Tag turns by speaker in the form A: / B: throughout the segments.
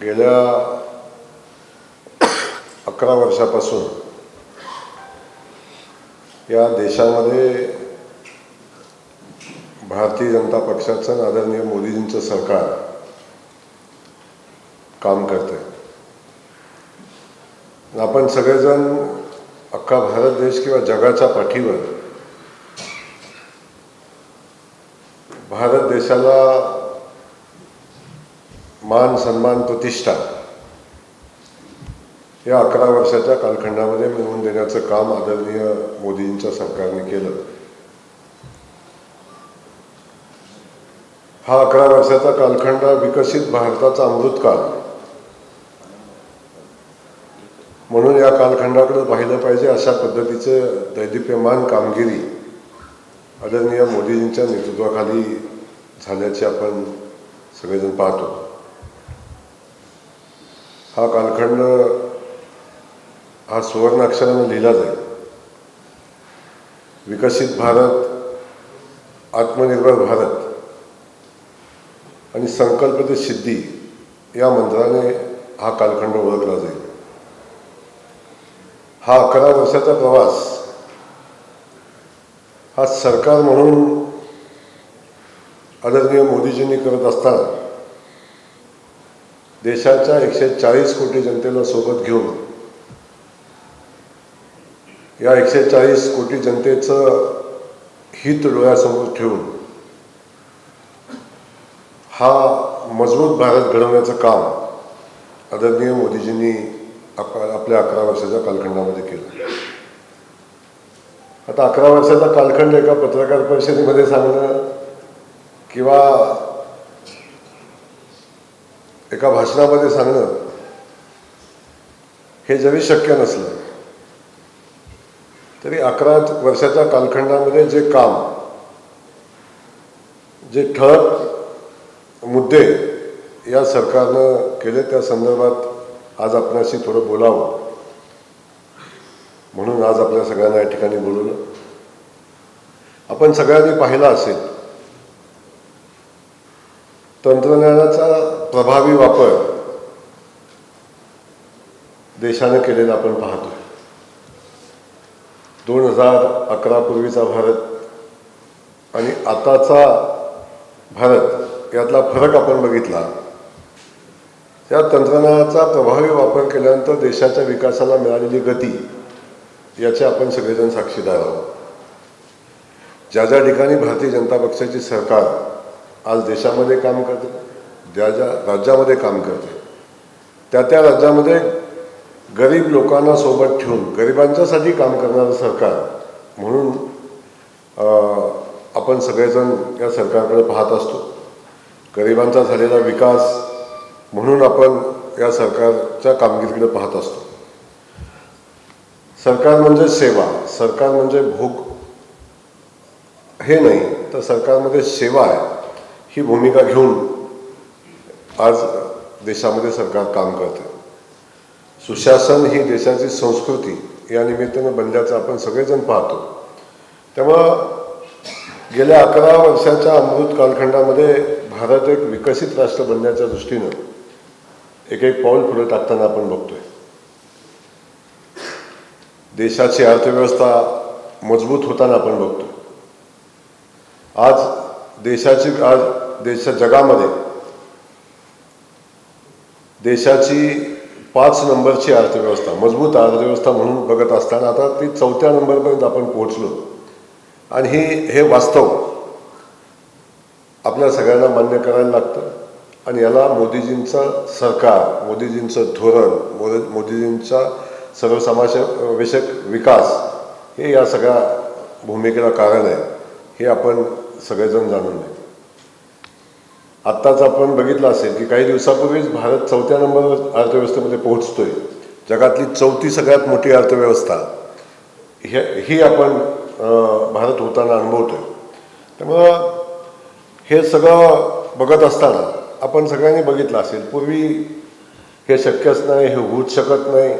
A: गेल्या 11 वर्षापासून या देशामध्ये भारतीय जनता पक्षाचं आदरणीय मोदीजींचं सरकार काम करते. आपण सगळेजण अख्खा भारत देश किंवा जगाच्या पाठीवर भारत देशाला मान सन्मान प्रतिष्ठा या 11 वर्षाच्या कालखंडामध्ये मिळवून देण्याचं काम आदरणीय मोदींच्या सरकारने केलं. हा 11 वर्षाचा कालखंड विकसित भारताचा अमृतकाल म्हणून या कालखंडाकडे पाहिलं पाहिजे अशा पद्धतीचं दैदिप्यमान कामगिरी आदरणीय मोदीजींच्या नेतृत्वाखाली झाल्याचे आपण सगळेजण पाहतो. हा कालखंड हा सुवर्णाक्षराने लिहिला जाईल. विकसित भारत, आत्मनिर्भर भारत आणि संकल्प ते सिद्धी या मंत्राने हा कालखंड ओळखला जाईल. हा 11 वर्षाचा प्रवास हा सरकार म्हणून आदरणीय मोदीजींनी करत असताना देशाच्या 140 कोटी जनतेला सोबत घेऊन या 140 कोटी जनतेचं हित डोळ्यासमोर ठेवून हा मजबूत भारत घडवण्याचं काम आदरणीय मोदीजींनी आपल्या 11 वर्षाच्या कालखंडामध्ये केलं. आता 11 वर्षाचा कालखंड एका पत्रकार परिषदेमध्ये सांगणं किंवा एका भाषणामध्ये सांगणं हे जरी शक्य नसलं तरी 11 वर्षाच्या कालखंडामध्ये जे काम, जे ठळक मुद्दे या सरकारनं केले त्या संदर्भात आज आपणाशी थोडं बोलावं म्हणून आज आपल्या सगळ्यांना या ठिकाणी बोलवलं. आपण सगळ्यांनी पाहिलं असेल तंत्रज्ञानाचा प्रभावी वापर देशाने केलेला आपण पाहतोय. 2011 पूर्वीचा भारत आणि आताचा भारत यातला फरक आपण बघितला. त्या तंत्रज्ञानाचा प्रभावी वापर केल्यानंतर देशाच्या विकासाला मिळालेली गती याचे आपण सगळेजण साक्षीदार आहोत. ज्या ज्या ठिकाणी भारतीय जनता पक्षाची सरकार आज देशामध्ये काम करते, ज्या ज्या राज्यामध्ये काम करते, त्या त्या राज्यामध्ये गरीब लोकांना सोबत ठेवून गरिबांच्यासाठी काम करणारं सरकार म्हणून आपण सगळेजण या सरकारकडे पाहत असतो. गरिबांचा झालेला विकास म्हणून आपण या सरकारच्या कामगिरीकडे पाहत असतो. सरकार म्हणजे सेवा, सरकार म्हणजे भोग हे नाही, तर सरकारमध्ये सेवा आहे ही भूमिका घेऊन आज देशामध्ये सरकार काम करते. सुशासन ही देशाची संस्कृती या निमित्तानं बनल्याचं आपण सगळेजण पाहतो. त्यामुळं गेल्या 11 वर्षाच्या अमृत कालखंडामध्ये भारत एक विकसित राष्ट्र बनण्याच्या दृष्टीनं एक पाऊल पुढे टाकताना आपण बघतोय. देशाची अर्थव्यवस्था मजबूत होताना आपण बघतोय. आज जगामध्ये देशाची 5 नंबरची अर्थव्यवस्था, मजबूत अर्थव्यवस्था म्हणून बघत असताना आता ती 4थ्या नंबरपर्यंत आपण पोहोचलो. आणि हे वास्तव आपल्या सगळ्यांना मान्य करायला लागतं. आणि याला मोदीजींचं सरकार, मोदीजींचं धोरण, मोदीजींचा सर्वसमावेशक विकास हे या सगळ्या भूमिकेला कारण आहे हे आपण सगळेजण जाणून घ्या. आत्ताच आपण बघितलं असेल की काही दिवसापूर्वीच भारत 4थ्या नंबरवर अर्थव्यवस्थेमध्ये पोहोचतोय. जगातली 4थी सगळ्यात मोठी अर्थव्यवस्था ही आपण भारत होताना अनुभवतोय. त्यामुळं हे सगळं बघत असताना आपण सगळ्यांनी बघितलं असेल पूर्वी हे शक्यच नाही, हे होऊच शकत नाही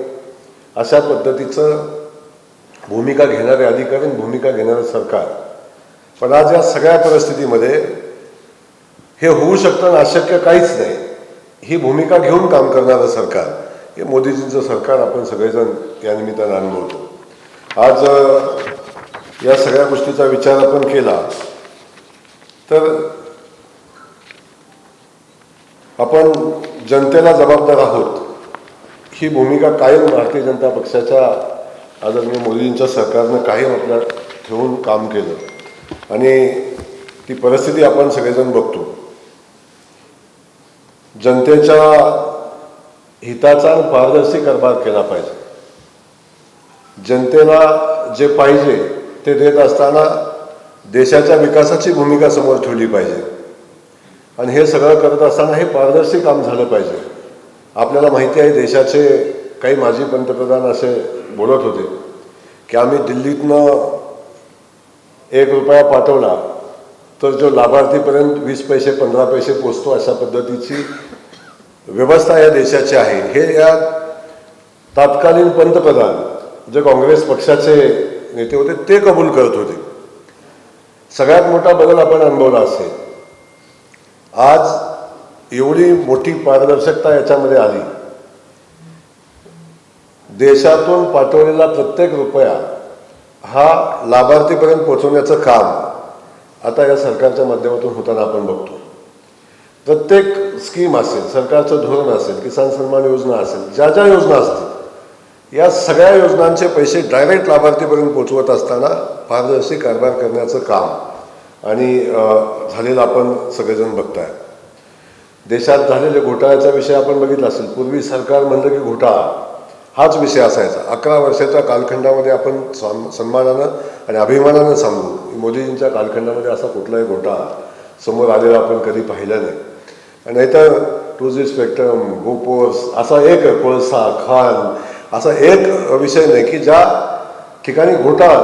A: अशा पद्धतीचं भूमिका घेणारे अधिकारी, भूमिका घेणारं सरकार. पण आज या सगळ्या परिस्थितीमध्ये हे होऊ शकतं, अशक्य काहीच नाही ही भूमिका घेऊन काम करणारं सरकार हे मोदीजींचं सरकार आपण सगळेजण या निमित्तानं अनुभवतो. आज या सगळ्या गोष्टीचा विचार आपण केला तर आपण जनतेला जबाबदार आहोत ही भूमिका कायम भारतीय जनता पक्षाच्या आदरणीय मोदींच्या सरकारनं कायम आपल्या ठेवून काम केलं आणि ती परिस्थिती आपण सगळेजण बघतो. जनतेच्या हिताचा पारदर्शी कारभार केला पाहिजे. जनतेला जे पाहिजे ते देत असताना देशाच्या विकासाची भूमिका समोर ठेवली पाहिजे आणि हे सगळं करत असताना हे पारदर्शी काम झालं पाहिजे. आपल्याला माहिती आहे देशाचे काही माजी पंतप्रधान असे बोलत होते की आम्ही दिल्लीतनं ₹1 पाठवला तर जो लाभार्थीपर्यंत 20 पैसे 15 पैसे पोचतो अशा पद्धतीची व्यवस्था या देशाची आहे. हे या तत्कालीन पंतप्रधान जे काँग्रेस पक्षाचे नेते होते ते कबूल करत होते. सगळ्यात मोठा बदल आपण अनुभवला असेल. आज एवढी मोठी पारदर्शकता याच्यामध्ये आली. देशातून पाठवलेला प्रत्येक रुपया हा लाभार्थीपर्यंत पोहोचवण्याचं काम आता या सरकारच्या माध्यमातून होताना आपण बघतो. प्रत्येक स्कीम असेल, सरकारचं धोरण असेल, किसान सन्मान योजना असेल, ज्या ज्या योजना असतील या सगळ्या योजनांचे पैसे डायरेक्ट लाभार्थीपर्यंत पोहोचवत असताना पारदर्शी कारभार करण्याचं काम आणि झालेलं आपण सगळेजण बघताय. देशात झालेले घोटाळ्याचा विषय आपण बघितला असेल. पूर्वी सरकार म्हणलं की घोटाळा हाच विषय असायचा. 11 वर्षाच्या कालखंडामध्ये आपण सन्मानानं आणि अभिमानानं सांगू मोदीजींच्या कालखंडामध्ये असा कुठलाही घोटाळा समोर आलेला आपण कधी पाहिला नाही. नाहीतर 2G स्पेक्ट्रम, गोपोर्स असा एक कोळसा खान असा एक विषय नाही की ज्या ठिकाणी घोटाळा.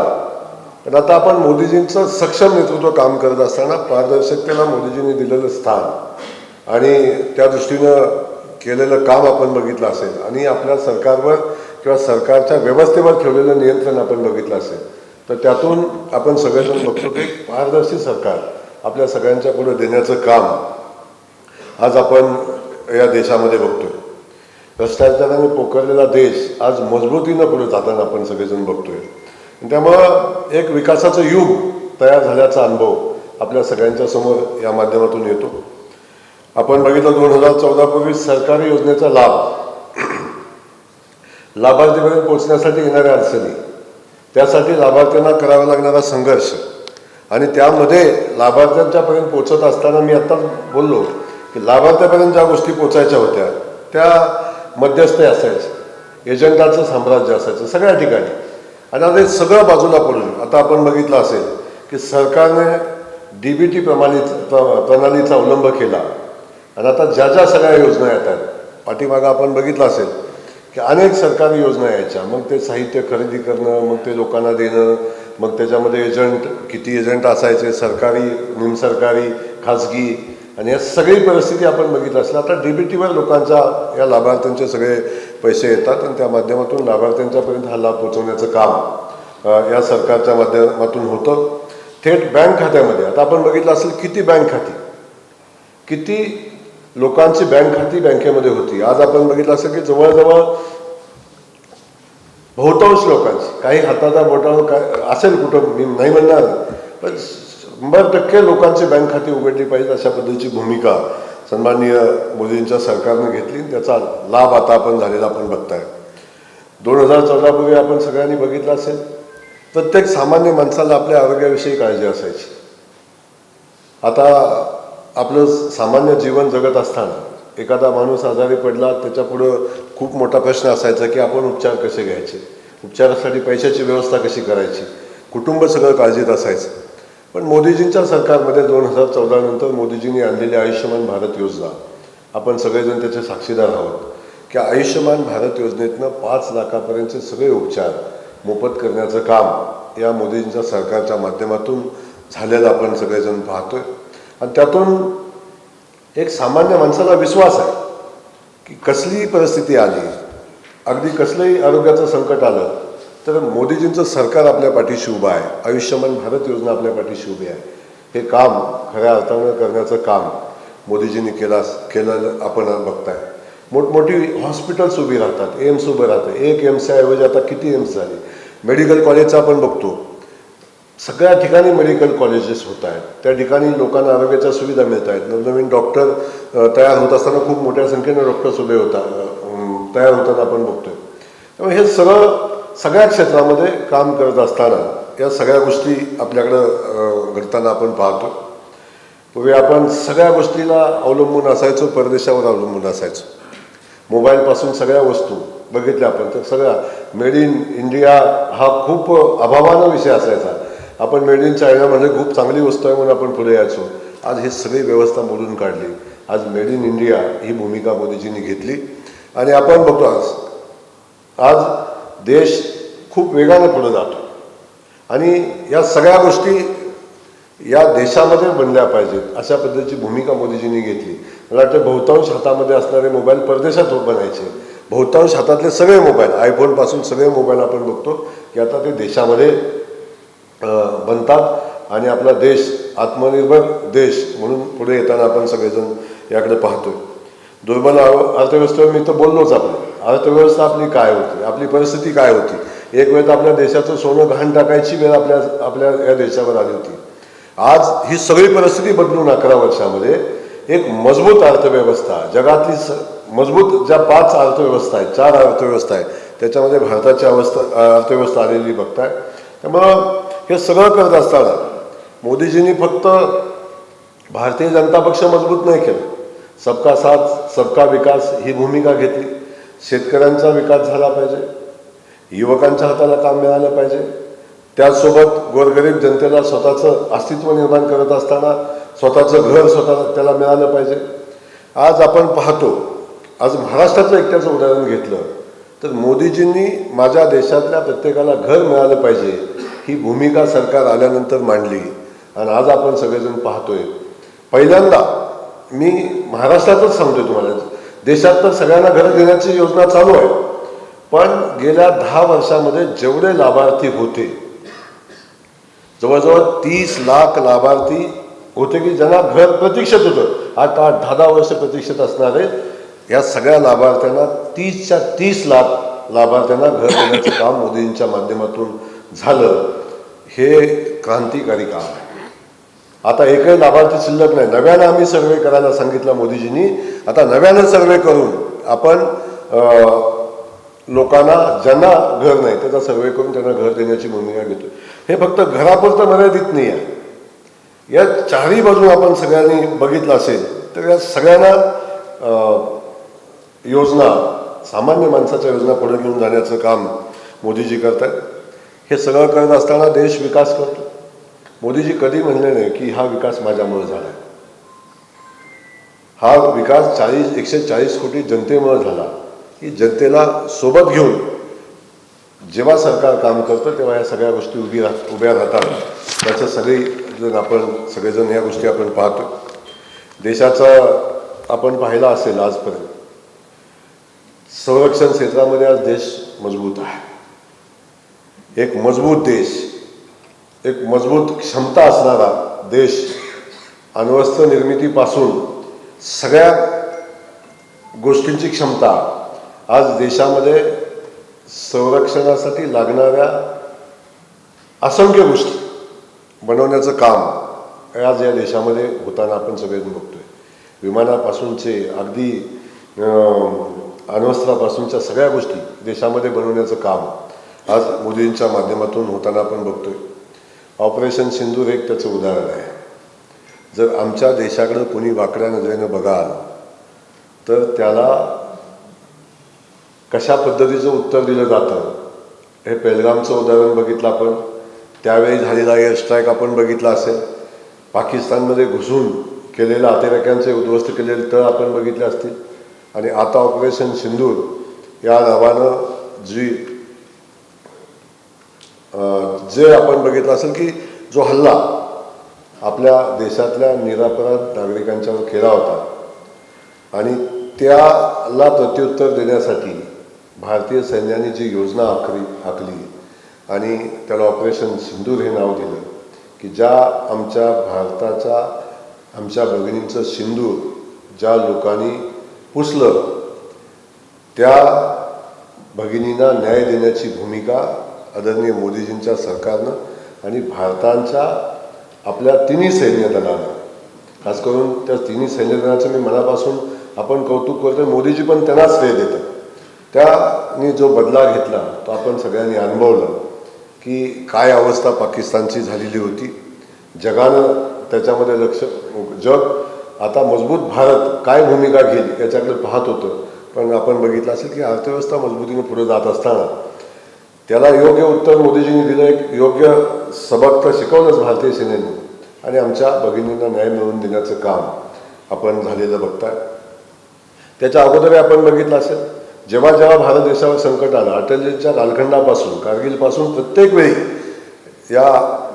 A: पण आता आपण मोदीजींचं सक्षम नेतृत्व काम करत असताना पारदर्शकतेला मोदीजींनी दिलेलं स्थान आणि त्या दृष्टीनं केलेलं काम आपण बघितलं असेल आणि आपल्या सरकारवर किंवा सरकारच्या व्यवस्थेवर ठेवलेलं नियंत्रण आपण बघितलं असेल तर त्यातून आपण सगळेजण बघतो की पारदर्शी सरकार आपल्या सगळ्यांच्या पुढे देण्याचं काम आज आपण या देशामध्ये बघतोय. भ्रष्टाचाराने पोखरलेला देश आज मजबूतीनं पुढे जाताना आपण सगळेजण बघतोय. त्यामुळं एक विकासाचं युग तयार झाल्याचा अनुभव आपल्या सगळ्यांच्या समोर या माध्यमातून येतो. आपण बघितलं 2014 पूर्वी सरकारी योजनेचा लाभ लाभार्थीपर्यंत पोहोचण्यासाठी येणाऱ्या अडचणी, त्यासाठी लाभार्थ्यांना करावा लागणारा संघर्ष आणि त्यामध्ये लाभार्थ्यांच्यापर्यंत पोहोचत असताना मी आता बोललो की लाभार्थ्यापर्यंत ज्या गोष्टी पोचायच्या होत्या त्या मध्यस्थी असायच्या, एजंटाचं साम्राज्य असायचं सगळ्या ठिकाणी. आणि आता हे सगळं बाजूला पडून आता आपण बघितलं असेल की सरकारने DBT प्रणालीचा अवलंब केला आणि आता ज्या ज्या सगळ्या योजना येतात पाठीमागं आपण बघितलं असेल की अनेक सरकारी योजना यायच्या. मग ते साहित्य खरेदी करणं, मग ते लोकांना देणं, मग त्याच्यामध्ये एजंट किती एजंट असायचे, सरकारी, निमसरकारी, खाजगी आणि या सगळी परिस्थिती आपण बघितलं असेल. आता DBTवर लोकांच्या या लाभार्थ्यांचे सगळे पैसे येतात आणि त्या माध्यमातून लाभार्थ्यांच्यापर्यंत हा लाभ पोहोचवण्याचं काम या सरकारच्या माध्यमातून होतं. थेट बँक खात्यामध्ये आता आपण बघितलं असेल किती बँक खाती, किती लोकांची बँक खाती बँकेमध्ये होती. आज आपण बघितलं असेल की जवळजवळ बहुतांश लोकांची, काही हाताचा बोटावर काय असेल कुठं मी नाही म्हणणार, पण 100% लोकांची बँक खाती उघडली पाहिजे अशा पद्धतीची भूमिका सन्माननीय मोदींच्या सरकारनं घेतली. त्याचा लाभ आता आपण झालेला आपण बघताय. 2014 पूर्वी आपण सगळ्यांनी बघितलं असेल प्रत्येक सामान्य माणसाला आपल्या आरोग्याविषयी काळजी असायची. आता आपलं सामान्य जीवन जगत असताना एखादा माणूस आजारी पडला त्याच्यापुढं खूप मोठा प्रश्न असायचा की आपण उपचार कसे घ्यायचे, उपचारासाठी पैशाची व्यवस्था कशी करायची, कुटुंब सगळं काळजीत असायचं. पण मोदीजींच्या सरकारमध्ये 2014 नंतर मोदीजींनी आणलेली आयुष्यमान भारत योजना आपण सगळेजण त्याचे साक्षीदार आहोत की आयुष्यमान भारत योजनेतनं 5 लाखापर्यंतचे सगळे उपचार मोफत करण्याचं काम या मोदीजींच्या सरकारच्या माध्यमातून झालेलं आपण सगळेजण पाहतोय. आणि त्यातून एक सामान्य माणसाला विश्वास आहे की कसलीही परिस्थिती आली, अगदी कसलंही आरोग्याचं संकट आलं तर मोदीजींचं सरकार आपल्या पाठीशी उभं आहे. आयुष्यमान भारत योजना आपल्या पाठीशी उभी आहे. हे काम खऱ्या अर्थानं करण्याचं काम मोदीजींनी केलं आपण बघताय. मोठमोठी हॉस्पिटल्स उभी राहतात, एम्स उभं राहतं. एक एम्सच्याऐवजी आता किती एम्स झाले. मेडिकल कॉलेजचा आपण बघतो, सगळ्या ठिकाणी मेडिकल कॉलेजेस होत आहेत. त्या ठिकाणी लोकांना आरोग्याच्या सुविधा मिळत आहेत. नवनवीन डॉक्टर तयार होत असताना खूप मोठ्या संख्येने डॉक्टर्स उभे तयार होताना आपण बघतोय. त्यामुळे हे सगळ्या क्षेत्रामध्ये काम करत असताना या सगळ्या गोष्टी आपल्याकडं घडताना आपण पाहतो. पूर्वी आपण सगळ्या गोष्टीला अवलंबून असायचो, परदेशावर अवलंबून असायचो. मोबाईलपासून सगळ्या वस्तू बघितल्या आपण तर सगळ्या मेड इन इंडिया हा खूप अभावानं विषय असायचा. आपण मेड इन चायना म्हणजे खूप चांगली वस्तू आहे म्हणून आपण पुढे यायचो. आज हे सगळी व्यवस्था मोडून काढली. आज मेड इन इंडिया ही भूमिका मोदीजींनी घेतली आणि आपण बघतो आज देश खूप वेगाने पुढे जातो आणि या सगळ्या गोष्टी या देशामध्ये बनल्या पाहिजेत अशा पद्धतीची भूमिका मोदीजींनी घेतली. मला वाटतं बहुतांश हातामध्ये असणारे मोबाईल परदेशात बनायचे. बहुतांश हातातले सगळे मोबाईल, आयफोनपासून सगळे मोबाईल आपण बघतो की आता ते देशामध्ये बनतात आणि आपला देश आत्मनिर्भर देश म्हणून पुढे येताना आपण सगळेजण याकडे पाहतोय. दुर्बल अर्थव्यवस्थेवर मी तर बोललोच. अर्थव्यवस्था आपली काय होती, आपली परिस्थिती काय होती. एक वेळ तर आपल्या देशाचं सोनं घाण टाकायची वेळ आपल्या या देशावर आली होती. आज ही सगळी परिस्थिती बदलून 11 वर्षामध्ये एक मजबूत अर्थव्यवस्था, जगातली मजबूत ज्या 5 अर्थव्यवस्था आहेत, 4 अर्थव्यवस्था आहेत, त्याच्यामध्ये भारताची अर्थव्यवस्था आलेली बघताय. त्यामुळं हे सगळं करत असताना मोदीजींनी फक्त भारतीय जनता पक्ष मजबूत नाही केलं, सबका साथ सबका विकास ही भूमिका घेतली. शेतकऱ्यांचा विकास झाला पाहिजे, युवकांच्या हाताला काम मिळालं पाहिजे, त्याचसोबत गोरगरीब जनतेला स्वतःचं अस्तित्व निर्माण करत असताना स्वतःचं घर त्याला मिळालं पाहिजे. आज आपण पाहतो, आज महाराष्ट्राचं एकट्याचं उदाहरण घेतलं तर मोदीजींनी माझ्या देशातल्या प्रत्येकाला घर मिळालं पाहिजे ही भूमिका सरकार आल्यानंतर मांडली आणि आज आपण सगळेजण पाहतोय. पहिल्यांदा मी महाराष्ट्रातच सांगतोय तुम्हाला, देशात तर सगळ्यांना घरं देण्याची योजना चालू आहे, पण गेल्या 10 वर्षामध्ये जेवढे लाभार्थी होते, जवळजवळ 30 लाख लाभार्थी होते की ज्यांना घर प्रतीक्षित होतं. 8-10 वर्ष प्रतीक्षित असणारे या सगळ्या लाभार्थ्यांना 30च्या 30 लाख लाभार्थ्यांना घर देण्याचं काम मोदींच्या माध्यमातून झालं. हे क्रांतिकारी काम आहे. आता एकही लाभार्थी शिल्लक नाही. नव्यानं आम्ही सर्वे करायला सांगितलं मोदीजींनी. आता नव्यानं सर्वे करून आपण लोकांना ज्यांना घर नाही त्याचा सर्वे करून त्यांना घर देण्याची भूमिका घेतो. हे फक्त घरापुरतं मर्यादित नाही आहे. या चारही बाजू आपण सगळ्यांनी बघितलं असेल तर या सगळ्यांना योजना, सामान्य माणसाच्या योजना पुढे घेऊन जाण्याचं काम मोदीजी करत आहेत. हे सगळं करत असताना देश विकास करतो. मोदीजी कधी म्हणले नाही की हा विकास माझ्यामुळे झाला आहे. हा विकास 140 कोटी जनतेमुळे झाला. ही जनतेला सोबत घेऊन जेव्हा सरकार काम करतं तेव्हा या सगळ्या गोष्टी उभ्या राहतात. त्याचं सगळेजण या गोष्टी आपण पाहतो. देशाचं आपण पाहिलं असेल आजपर्यंत संरक्षण क्षेत्रामध्ये आज देश मजबूत आहे. एक मजबूत देश, एक मजबूत क्षमता असणारा देश, अण्वस्त्र निर्मितीपासून सगळ्या गोष्टींची क्षमता आज देशामध्ये संरक्षणासाठी लागणाऱ्या असंख्य गोष्टी बनवण्याचं काम आज या देशामध्ये होताना आपण सगळेजण बघतोय. विमानापासूनचे अगदी अण्वस्त्रापासूनच्या सगळ्या गोष्टी देशामध्ये बनवण्याचं काम आज मोदींच्या माध्यमातून होताना आपण बघतोय. ऑपरेशन सिंदूर एक त्याचं उदाहरण आहे. जर आमच्या देशाकडं कोणी वाकड्या नजरेनं बघाल तर त्याला कशा पद्धतीचं उत्तर दिलं जातं. हे पेहलगामचं उदाहरण बघितलं आपण. त्यावेळी झालेला एअर स्ट्राईक आपण बघितला असेल. पाकिस्तानमध्ये घुसून केलेल्या अतिरेक्यांचे उद्ध्वस्त केलेले तळ आपण बघितले असतील. आणि आता ऑपरेशन सिंदूर या नावानं जे आपण बघितलं असेल की जो हल्ला आपल्या देशातल्या निरपराध नागरिकांच्यावर केला होता आणि त्याला प्रत्युत्तर देण्यासाठी भारतीय सैन्याने जी योजना आखली आणि त्याला ऑपरेशन सिंदूर हे नाव दिलं की ज्या आमच्या भारताच्या आमच्या भगिनींचं सिंदूर ज्या लोकांनी पुसलं त्या भगिनींना न्याय देण्याची भूमिका आदरणीय मोदीजींच्या सरकारनं आणि भारताच्या आपल्या तिन्ही सैन्य दलानं, खास करून त्या तिन्ही सैन्य दलाचं मी मनापासून आपण कौतुक करतो. मोदीजी पण त्यांनाच श्रेय देतात. त्यांनी जो बदला घेतला तो आपण सगळ्यांनी अनुभवलं की काय अवस्था पाकिस्तानची झालेली होती. जगानं त्याच्यामध्ये जग आता मजबूत भारत काय भूमिका घेईल याच्याकडे पाहत होतं. पण आपण बघितलं असेल की अर्थव्यवस्था मजबूतीने पुढे जात असताना त्याला योग्य उत्तर मोदीजींनी दिलं. एक योग्य सबक तर शिकवलंच भारतीय सेनेने आणि आमच्या भगिनींना न्याय मिळवून देण्याचं काम आपण झालेलं बघताय. त्याच्या अगोदर आपण बघितलं असेल जेव्हा जेव्हा भारत देशावर संकट आलं, अटलजींच्या कालखंडापासून कारगिलपासून प्रत्येक वेळी या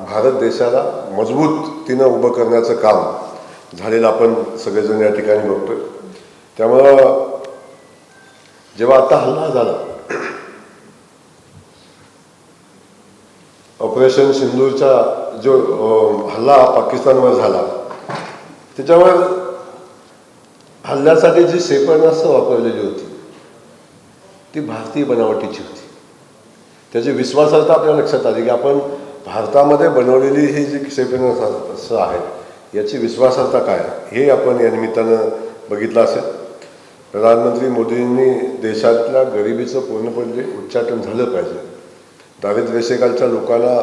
A: भारत देशाला मजबूतीनं उभं करण्याचं काम झालेलं आपण सगळेजण या ठिकाणी बघतोय. त्यामुळं जेव्हा आता हल्ला झाला, ऑपरेशन सिंदूरचा जो हल्ला पाकिस्तानवर झाला, त्याच्यावर हल्ल्यासाठी जी क्षेपणास्त्र वापरलेली होती ती भारतीय बनावटीची होती. त्याची विश्वासार्हता आपल्या लक्षात आली की आपण भारतामध्ये बनवलेली ही जी क्षेपणास्त्र आहेत याची विश्वासार्हता काय हे आपण या निमित्तानं बघितलं असेल. प्रधानमंत्री मोदींनी देशातल्या गरिबीचं पूर्णपणे उच्चाटन झालं पाहिजे. दारिद्र्यरेषेखालच्या लोकांना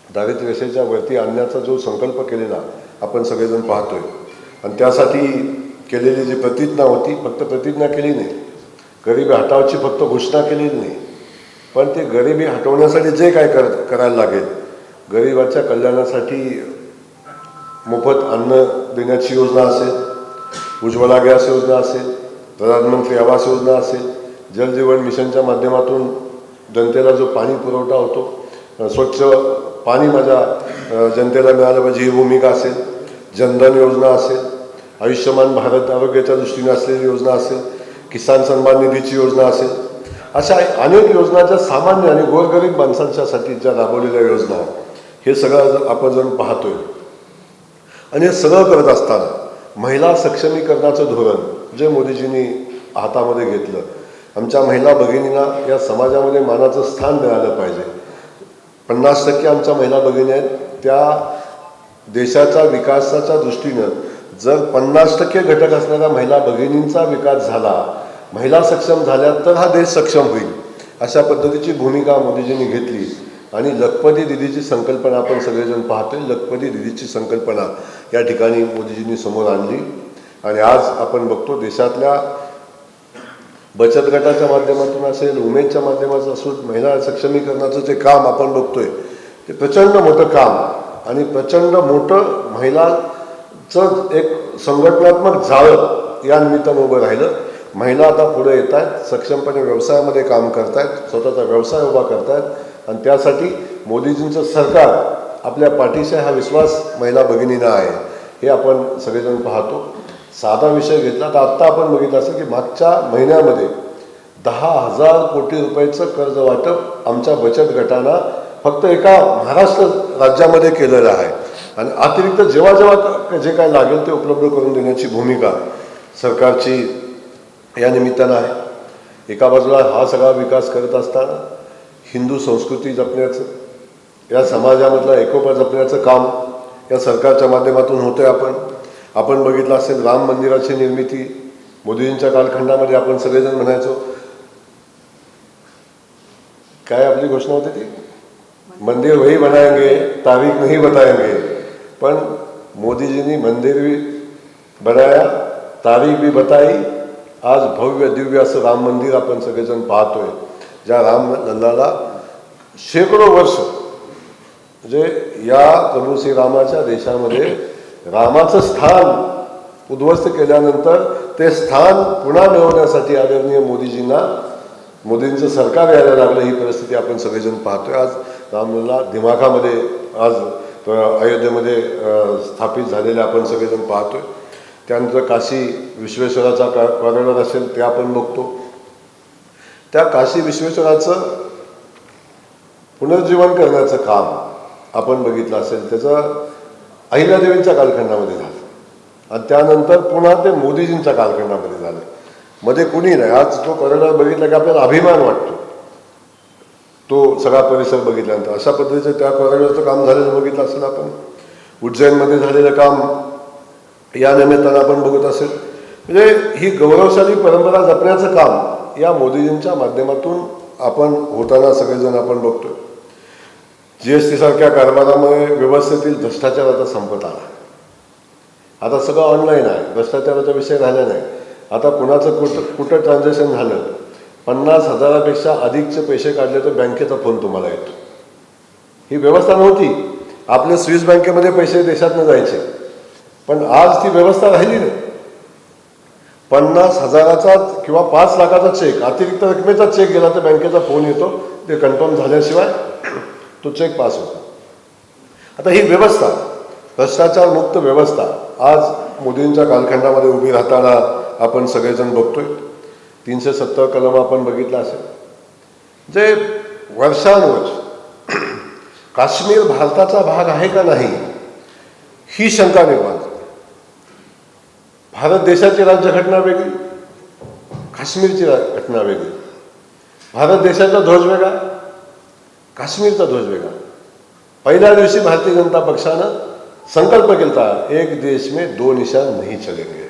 A: दारिद्र्यरेषेच्या वरती आणण्याचा जो संकल्प केलेला आपण सगळेजण पाहतोय आणि त्यासाठी केलेली जी प्रतिज्ञा होती, फक्त प्रतिज्ञा केली नाही, गरिबी हटावाची फक्त घोषणा केलेली नाही, पण ते गरिबी हटवण्यासाठी जे काय करायला लागेल, गरिबाच्या कल्याणासाठी मोफत अन्न देण्याची योजना असेल, उज्ज्वला गॅस योजना असेल, प्रधानमंत्री आवास योजना असेल, जल जीवन मिशनच्या माध्यमातून जनतेला जो पाणी पुरवठा होतो, स्वच्छ पाणी माझ्या जनतेला मिळालं पाहिजे ही भूमिका असेल, जनधन योजना असेल, आयुष्यमान भारत आरोग्याच्या दृष्टीने असलेली योजना असेल, किसान सन्मान निधीची योजना असेल, अशा अनेक योजना ज्या सामान्य आणि गोरगरीब माणसांच्यासाठी ज्या राबवलेल्या योजना हे सगळं आपण जर पाहतोय. आणि हे सगळं करत असताना महिला सक्षमीकरणाचं धोरण जे मोदीजींनी हातामध्ये घेतलं, आमच्या महिला भगिनींना या समाजामध्ये मानाचं स्थान मिळालं पाहिजे. 50% आमच्या महिला भगिनी आहेत. त्या देशाच्या विकासाच्या दृष्टीनं जर 50% घटक असणाऱ्या महिला भगिनींचा विकास झाला, महिला सक्षम झाल्या तर हा देश सक्षम होईल. अशा पद्धतीची भूमिका मोदीजींनी घेतली आणि लखपती दिदीची संकल्पना आपण सगळेजण पाहतोय. लखपती दिदीची संकल्पना या ठिकाणी मोदीजींनी समोर आणली आणि आज आपण बघतो देशातल्या बचत गटाच्या माध्यमातून असेल, उमेदच्या माध्यमातून असेल, महिला सक्षमीकरणाचं जे काम आपण बघतोय ते प्रचंड मोठं काम आणि प्रचंड मोठं महिलाचं एक संघटनात्मक जाळं या निमित्तानं उभं राहिलं. महिला आता पुढे येत आहेत, सक्षमपणे व्यवसायामध्ये काम करत आहेत, स्वतःचा व्यवसाय उभा करत आहेत आणि त्यासाठी मोदीजींचं सरकार आपल्या पाठीशी हा विश्वास महिला भगिनींना आहे हे आपण सगळेजण पाहतो. साधा विषय घेतला तर आत्ता आपण बघितलं असेल की मागच्या महिन्यामध्ये 10,000 कोटी रुपयाचं कर्ज वाटप आमच्या बचत गटांना फक्त एका महाराष्ट्र राज्यामध्ये केलेलं आहे आणि अतिरिक्त जेव्हा जेव्हा जे काय लागेल ते उपलब्ध करून देण्याची भूमिका सरकारची या निमित्तानं आहे. एका बाजूला हा सगळा विकास करत असताना हिंदू संस्कृती जपण्याचं, या समाजामधला एकोपा जपण्याचं काम या सरकारच्या माध्यमातून होतंय. आपण बघितलं असेल राम मंदिराची निर्मिती मोदींच्या कालखंडामध्ये आपण सगळेजण म्हणायचो, काय आपली घोषणा होती ती, मंदिर वही बनाएंगे तारीख नहीं बताएंगे, पण मोदीजींनी मंदिर भी बनाया, तारीख भी बताई. आज भव्य दिव्य असं राम मंदिर आपण सगळेजण पाहतोय, ज्या राम लल्लाला शेकडो वर्ष म्हणजे या प्रभू श्रीरामाच्या देशामध्ये रामाचं स्थान उद्ध्वस्त केल्यानंतर ते स्थान पुन्हा मिळवण्यासाठी आदरणीय मोदींचं सरकार यायला लागलं. ही परिस्थिती आपण सगळेजण पाहतोय. आज रामलल्ला दिमाखामध्ये आज अयोध्येमध्ये स्थापित झालेले आपण सगळेजण पाहतोय. त्यानंतर काशी विश्वेश्वराचा कॉरिडॉर असेल ते आपण बघतो. त्या काशी विश्वेश्वराचं पुनर्जीवन करण्याचं काम आपण बघितलं असेल, त्याचं अहिल्यादेवींच्या कालखंडामध्ये झालं. आणि त्यानंतर पुन्हा ते मोदीजींच्या कालखंडामध्ये झालं. मध्ये कुणी नाही. आज तो कॉरिडॉर बघितला की आपल्याला अभिमान वाटतो तो सगळा परिसर बघितल्यानंतर. अशा पद्धतीचं त्या कॉरिडॉरचं काम झालेलं बघितलं असेल आपण. उज्जैनमध्ये झालेलं काम या निमित्तानं आपण बघत असेल. म्हणजे ही गौरवशाली परंपरा जपण्याचं काम या मोदीजींच्या माध्यमातून आपण होताना सगळेजण आपण बघतोय. GST सारख्या कारभारामुळे व्यवस्थेतील भ्रष्टाचार आता संपत आला. आता सगळं ऑनलाईन आहे. भ्रष्टाचाराचा विषय राहिला नाही. आता कुणाचं कुठं ट्रान्झॅक्शन झालं, 50,000पेक्षा अधिकचे पैसे काढले तर बँकेचा फोन तुम्हाला येतो. ही व्यवस्था नव्हती. आपल्या स्विस बँकेमध्ये पैसे देशातनं जायचे, पण आज ती व्यवस्था राहिली नाही. 50,000चा किंवा 5 लाखाचा चेक, अतिरिक्त रकमेचा चेक गेला तर बँकेचा फोन येतो. ते कन्फर्म झाल्याशिवाय तो चेक पास होतो. आता ही व्यवस्था, भ्रष्टाचार मुक्त व्यवस्था आज मोदींच्या कालखंडामध्ये उभी राहताना आपण सगळेजण बघतोय. 370 कलम आपण बघितलं असेल. जे वर्षानुवर्ष काश्मीर भारताचा भाग आहे का नाही ही शंका निर्माण झाली. भारत देशाची राज्यघटना वेगळी, काश्मीरची घटना वेगळी. भारत देशाचा ध्वज वेगळा, काश्मीरचा ध्वज वेगळा. पहिल्या दिवशी भारतीय जनता पक्षानं संकल्प केला, एक देश में 2 निशान नहीं चलेंगे.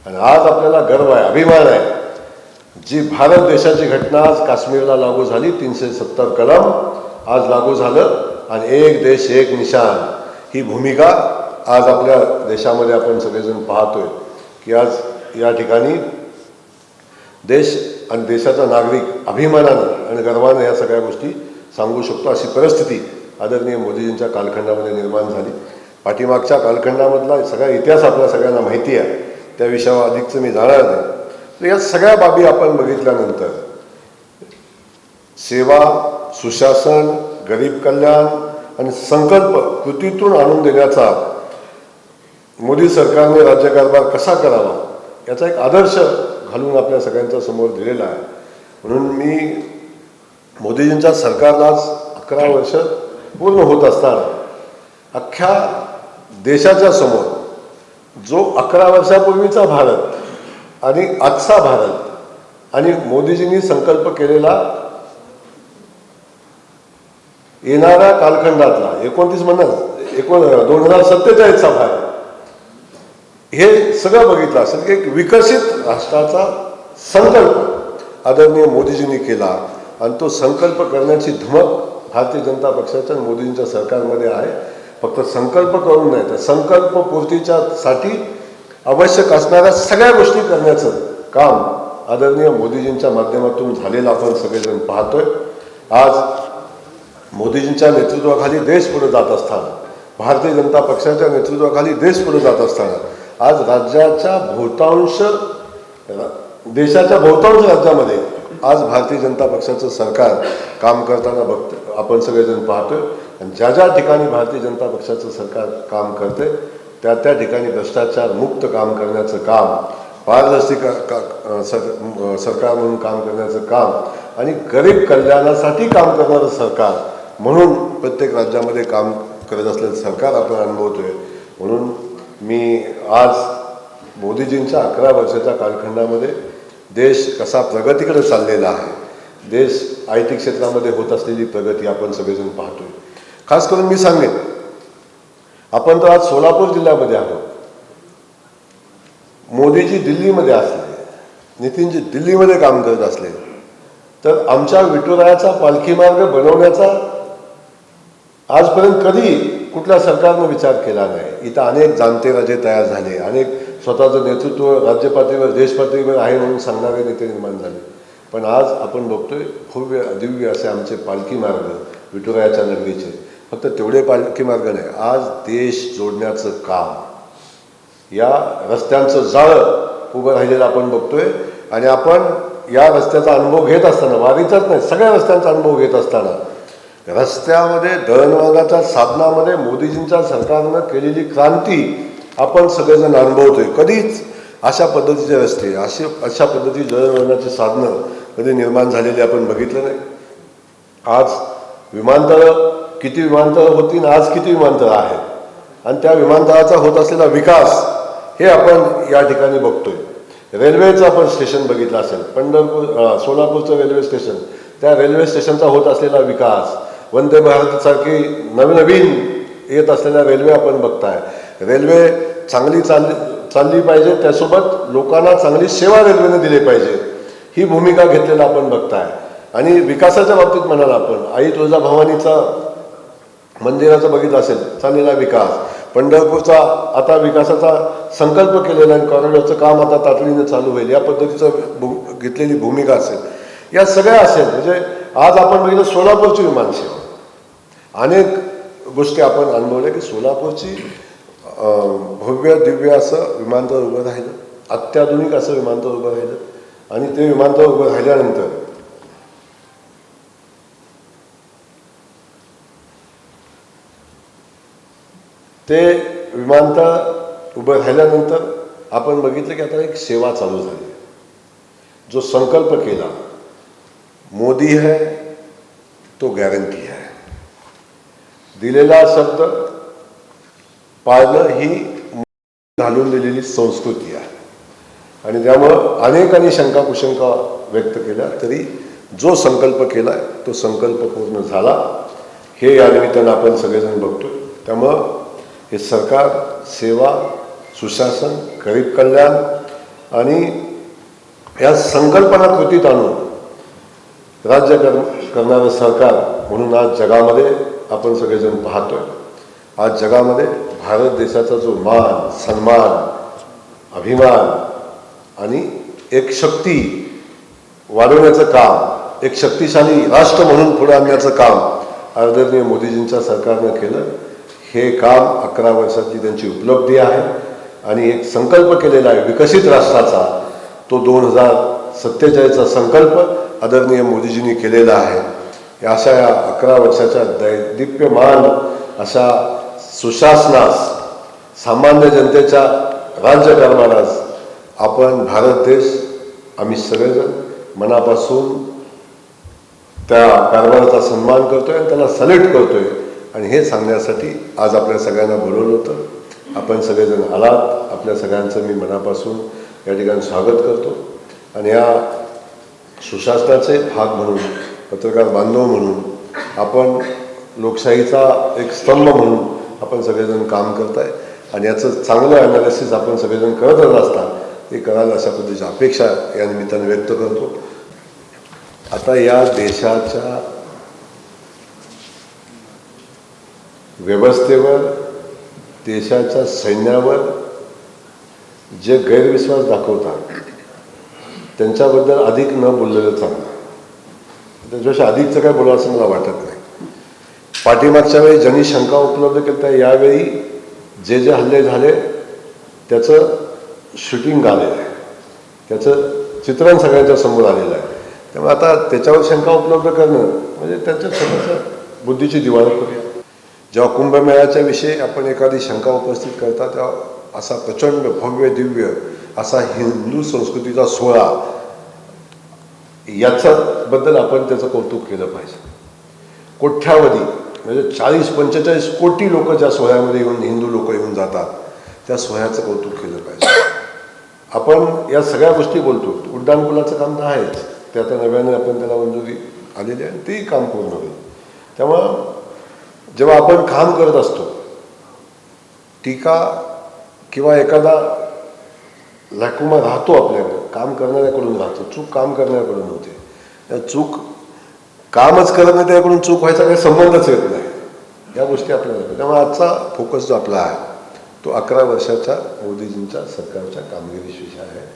A: आणि आज आपल्याला गर्व आहे, अभिमान आहे. जी भारत देशाची घटना आज काश्मीरला लागू झाली, 370 कलम आज लागू झालं आणि एक देश एक निशान ही भूमिका आज आपल्या देशामध्ये आपण सगळेजण पाहतोय की आज या ठिकाणी देश आणि देशाचा नागरिक अभिमानानं आणि गर्वानं या सगळ्या गोष्टी सांगू शकतो. अशी परिस्थिती आदरणीय मोदीजींच्या कालखंडामध्ये निर्माण झाली. पाठीमागच्या कालखंडामधला सगळा इतिहास आपल्या सगळ्यांना माहिती आहे, त्या विषयावर अधिकचं मी जाणार नाही. तर या सगळ्या बाबी आपण बघितल्यानंतर सेवा, सुशासन, गरीब कल्याण आणि संकल्प कृतीतून आणून देण्याचा मोदी सरकारने राज्यकारभार कसा करावा याचा एक आदर्श घालून आपल्या सगळ्यांच्या समोर दिलेला आहे. म्हणून मी मोदीजींच्या सरकारलाच 11 वर्ष पूर्ण होत असताना अख्ख्या देशाच्या समोर जो 11 वर्षापूर्वीचा भारत आणि आजचा भारत आणि मोदीजींनी संकल्प केलेला येणाऱ्या कालखंडातला 2047चा भारत, हे सगळं बघितलं असेल की एक विकसित राष्ट्राचा संकल्प आदरणीय मोदीजींनी केला. आणि तो संकल्प करण्याची धमक भारतीय जनता पक्षाच्या आणि मोदींच्या सरकारमध्ये आहे. फक्त संकल्प करून नाही तर संकल्प पूर्तीच्यासाठी आवश्यक असणाऱ्या सगळ्या गोष्टी करण्याचं काम आदरणीय मोदीजींच्या माध्यमातून झालेलं आपण सगळेजण पाहतोय. आज मोदीजींच्या नेतृत्वाखाली देश पुढे जात असताना, भारतीय जनता पक्षाच्या नेतृत्वाखाली देश पुढे जात असताना आज देशाच्या बहुतांश राज्यामध्ये आज भारतीय जनता पक्षाचं सरकार काम करताना आपण सगळेजण पाहतोय. आणि ज्या ज्या ठिकाणी भारतीय जनता पक्षाचं सरकार काम करते त्या त्या ठिकाणी भ्रष्टाचार मुक्त काम करण्याचं काम, पारदर्शी सरकार म्हणून काम करण्याचं काम आणि गरीब कल्याणासाठी काम करणारं सरकार म्हणून प्रत्येक राज्यामध्ये काम करत असलेलं सरकार आपण अनुभवतोय. म्हणून मी आज मोदीजींच्या 11 वर्षाच्या कालखंडामध्ये देश कसा प्रगतीकडे चाललेला आहे, देश IT क्षेत्रामध्ये होत असलेली प्रगती आपण सगळेजण पाहतोय. खास करून मी सांगेन, आपण तर आज सोलापूर जिल्ह्यामध्ये आहोत. मोदीजी दिल्लीमध्ये असले, नितीनजी दिल्लीमध्ये काम करत असले तर आमच्या विठुरायाचा पालखी मार्ग बनवण्याचा आजपर्यंत कधी कुठल्या सरकारनं विचार केला नाही. इथं अनेक जाणते राजे तयार झाले, अनेक स्वतःचं नेतृत्व राज्य पातळीवर देश पातळीवर आहे म्हणून सांगणारे नेते निर्माण झाले. पण आज आपण बघतोय भव्य दिव्य असे आमचे पालखी मार्ग विठुरायाच्या नगरीचे. फक्त तेवढे पालखी मार्ग नाही, आज देश जोडण्याचं काम, या रस्त्यांचं जाळं उभं राहिलेलं आपण बघतोय. आणि आपण या रस्त्याचा अनुभव घेत असताना, वारीचाच नाही सगळ्या रस्त्यांचा अनुभव घेत असताना रस्त्यामध्ये दळणवळणाच्या साधनामध्ये मोदीजींच्या सरकारनं केलेली क्रांती आपण सगळेजण अनुभवतोय. कधीच अशा पद्धतीचे रस्ते, अशा पद्धतीची दळणवळणाची साधनं कधी निर्माण झालेली आपण बघितलं नाही. आज किती विमानतळं होती आणि आज किती विमानतळं आहेत आणि त्या विमानतळाचा होत असलेला विकास हे आपण या ठिकाणी बघतोय. रेल्वेचं आपण स्टेशन बघितलं असेल, सोलापूरचं रेल्वे स्टेशन, त्या रेल्वे स्टेशनचा होत असलेला विकास, वंदे भारतसारखी नवीन येत असलेल्या रेल्वे आपण बघताय. रेल्वे चांगली चालली पाहिजे, त्यासोबत लोकांना चांगली सेवा रेल्वेने दिली पाहिजे, ही भूमिका घेतलेला आपण बघताय. आणि विकासाच्या बाबतीत म्हणाल आपण, आई तुळजाभवानीचा मंदिराचा बघितलं असेल चाललेला विकास, पंढरपूरचा आता विकासाचा संकल्प केलेला आहे, कॉरिडॉरचं काम आता तातडीने चालू होईल, या पद्धतीचं घेतलेली भूमिका असेल, या सगळ्या असेल. म्हणजे आज आपण बघितलं सोलापूरची विमानसेवा, अनेक गोष्टी आपण अनुभवल्या की सोलापूरची भव्य दिव्य असं विमानतळ उभं राहिलं, अत्याधुनिक असं विमानतळ उभं राहिलं. आणि ते विमानतळ उभं राहिल्यानंतर ते विमानतळ उभं राहिल्यानंतर आपण बघितलं की आता एक सेवा चालू झाली. जो संकल्प केला, मोदी है तो गॅरंटी है, दिलेला शब्द पाळणं ही घालून दिलेली संस्कृती आहे. आणि त्यामुळं अनेकांनी शंका कुशंका व्यक्त केल्या, तरी जो संकल्प केलाय तो संकल्प पूर्ण झाला, हे या निमित्तानं आपण सगळेजण बघतो. त्यामुळं हे सरकार सेवा, सुशासन, गरीब कल्याण आणि या संकल्पना कृतीत आणून राज्य करणारं सरकार म्हणून आज जगामध्ये आपण सगळेजण पाहतोय. आज जगामध्ये भारत देशाचा जो मान, सन्मान, अभिमान आणि एक शक्ती वाढवण्याचं काम, एक शक्तिशाली राष्ट्र म्हणून पुढे आणण्याचं काम आदरणीय मोदीजींच्या सरकारनं केलं. हे काम 11 वर्षाची त्यांची उपलब्धी आहे आणि एक संकल्प केलेला आहे विकसित राष्ट्राचा, तो 2047चा संकल्प आदरणीय मोदीजींनी केलेला आहे. अशा या 11 वर्षाच्या दैदिप्यमान अशा सुशासनास, सामान्य जनतेच्या राज्यकारभारास आपण भारत देश, आम्ही सगळेजण मनापासून त्या कारभाराचा सन्मान करतोय आणि त्याला सल्यूट करतोय. आणि हे सांगण्यासाठी आज आपल्या सगळ्यांना बोलवलं होतं. आपण सगळेजण आलात, आपल्या सगळ्यांचं मी मनापासून या ठिकाणी स्वागत करतो. आणि या सुशासनाचे भाग म्हणून, पत्रकार बांधव म्हणून, आपण लोकशाहीचा एक स्तंभ म्हणून आपण सगळेजण काम करताय. आणि याचं चांगलं ॲनालिसिस आपण सगळेजण करतच असता, ते कराल अशा पद्धतीची अपेक्षा या निमित्ताने व्यक्त करतो. आता या देशाच्या व्यवस्थेवर, देशाच्या सैन्यावर जे गैरविश्वास दाखवतात त्यांच्याबद्दल अधिक न बोललेलं चांगलं. त्याच्यापेक्षा अधिकचं काय बोलावं असं मला वाटत नाही. पाठीमागच्या वेळी ज्यांनी शंका उपलब्ध केली त्या यावेळी जे हल्ले झाले त्याचं शूटिंग आलेलं आहे, त्याचं चित्रण सगळ्यांच्या समोर आलेलं आहे. त्यामुळे आता त्याच्यावर शंका उपलब्ध करणं म्हणजे त्यांच्या स्वतःच्या बुद्धीची दिवाळी करूया. जेव्हा कुंभमेळ्याच्या विषयी आपण एखादी शंका उपस्थित करता, तेव्हा असा प्रचंड भव्य दिव्य असा हिंदू संस्कृतीचा सोहळा, याच्याबद्दल आपण त्याचं कौतुक केलं पाहिजे. कोट्यावधी म्हणजे 40-45 कोटी लोक ज्या सोहळ्यामध्ये येऊन, हिंदू लोक येऊन जातात, त्या सोहळ्याचं कौतुक केलं पाहिजे. आपण या सगळ्या गोष्टी बोलतो. उड्डाणपुलाचं काम तर आहेच, ते आता नव्याने आपण त्याला मंजुरी आलेली आहे, तेही काम पूर्ण होईल. त्यामुळं जेव्हा आपण काम करत असतो, टीका किंवा एखादा लाकुमा राहतो आपल्याकडे, काम करणाऱ्याकडून राहतो, चूक काम करणाऱ्याकडून होते. त्या चूक कामच करत नाही, त्याकडून चूक व्हायचा काही संबंधच येत नाही. या गोष्टी आपल्याला, त्यामुळे आजचा फोकस जो आपला आहे तो 11 वर्षाच्या मोदीजींच्या सरकारच्या कामगिरीविषयी आहे.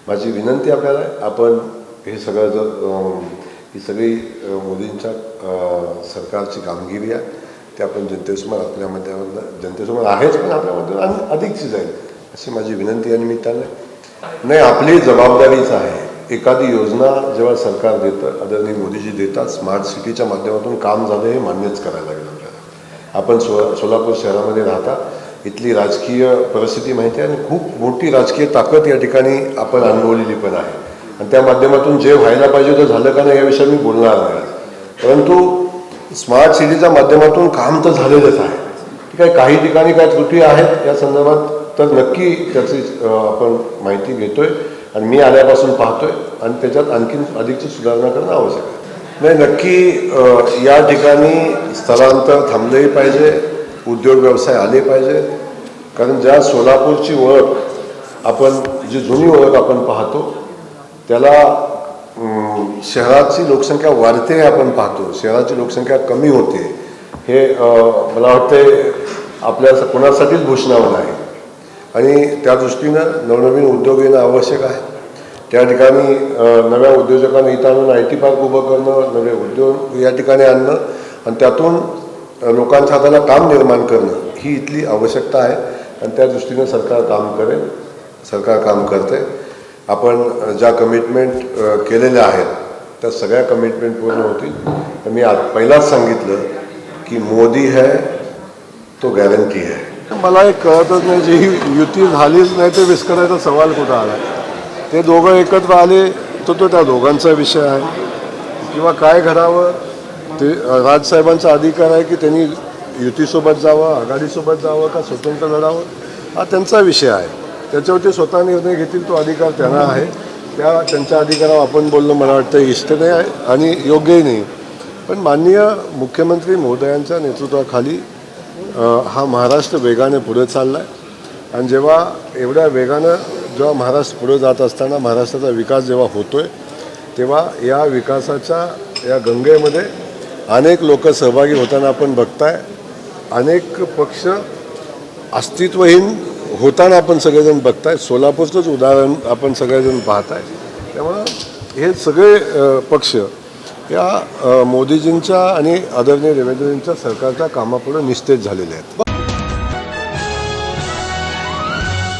A: माझी विनंती आपल्याला आहे, आपण हे सगळं ही सगळी मोदींच्या सरकारची कामगिरी आहे, ते आपण जनतेसमोर आपल्यामध्ये जनतेसमोर आहेच, पण आपल्यामध्ये अधिकची जाईल अशी माझी विनंती या निमित्ताने. नाही, आपली जबाबदारीच आहे. एखादी योजना जेव्हा सरकार देतं, आदरणीय मोदीजी देतात, स्मार्ट सिटीच्या माध्यमातून काम झालं हे मान्यच करायला लागेल आपल्याला. आपण सोलापूर शहरामध्ये राहता, इथली राजकीय परिस्थिती माहिती आहे आणि खूप मोठी राजकीय ताकद या ठिकाणी आपण अनुभवलेली पण आहे. आणि त्या माध्यमातून जे व्हायला पाहिजे ते झालं का नाही या विषयी मी बोलणार नाही. परंतु स्मार्ट सिटीच्या माध्यमातून काम तर झालेलंच आहे. ठीक आहे, काही ठिकाणी काय त्रुटी आहेत या संदर्भात तर नक्की त्याची आपण माहिती घेतोय आणि मी आल्यापासून पाहतोय आणि त्याच्यात आणखीन अधिकची सुधारणा करणं आवश्यक आहे. नाही, नक्की या ठिकाणी स्थलांतर थांबलंही पाहिजे, उद्योग व्यवसाय आले पाहिजे. कारण ज्या सोलापूरची ओळख आपण, जी जुनी ओळख आपण पाहतो, त्याला शहराची लोकसंख्या वाढते आपण पाहतो, शहराची लोकसंख्या कमी होते. हे मला वाटते आपल्या कोणासाठीच भूषणावं आहे आणि त्या दृष्टीनं नवनवीन उद्योग येणं आवश्यक आहे. त्या ठिकाणी नव्या उद्योजकांना इथं आणून IT पार्क उभं करणं, नवे उद्योग या ठिकाणी आणणं आणि त्यातून लोकांच्या हाताला काम निर्माण करणं ही इथली आवश्यकता आहे आणि त्या दृष्टीनं सरकार काम करेल, सरकार काम करते. आपण ज्या कमिटमेंट केलेल्या आहेत त्या सगळ्या कमिटमेंट पूर्ण होतील. तर मी पहिलाच सांगितलं की मोदी है तो गॅरंटी है. मला एक कळतच नाही, जी युती झालीच नाही ते विस्कटायचा सवाल कुठं आला. ते दोघं एकत्र आले तर तो त्या दोघांचा विषय आहे किंवा काय घडावं ते राजसाहेबांचा अधिकार आहे की त्यांनी युतीसोबत जावं, आघाडीसोबत जावं का स्वतंत्र लढावं, हा त्यांचा विषय आहे. त्याच्यावरती स्वतः निर्णय घेतील, तो अधिकार त्यांना आहे. त्यांच्या अधिकारावर आपण बोलणं मला वाटतं इष्ट नाही आहे आणि योग्यही नाही. पण माननीय मुख्यमंत्री महोदयांच्या नेतृत्वाखाली हा महाराष्ट्र वेगाने पुढे चालला आहे आणि जेव्हा एवढ्या वेगानं जेव्हा महाराष्ट्र पुढे जात असताना महाराष्ट्राचा विकास जेव्हा होतोय तेव्हा या विकासाच्या या गंगेमध्ये अनेक लोक सहभागी होताना आपण बघताय. अनेक पक्ष अस्तित्वहीन होताना आपण सगळेजण बघताय. सोलापूरचंच उदाहरण आपण सगळेजण पाहताय. त्यामुळं हे सगळे पक्ष या मोदीजींच्या आणि आदरणीय देवेंद्रजींच्या सरकारच्या कामापुढे निस्तेज झालेले आहेत.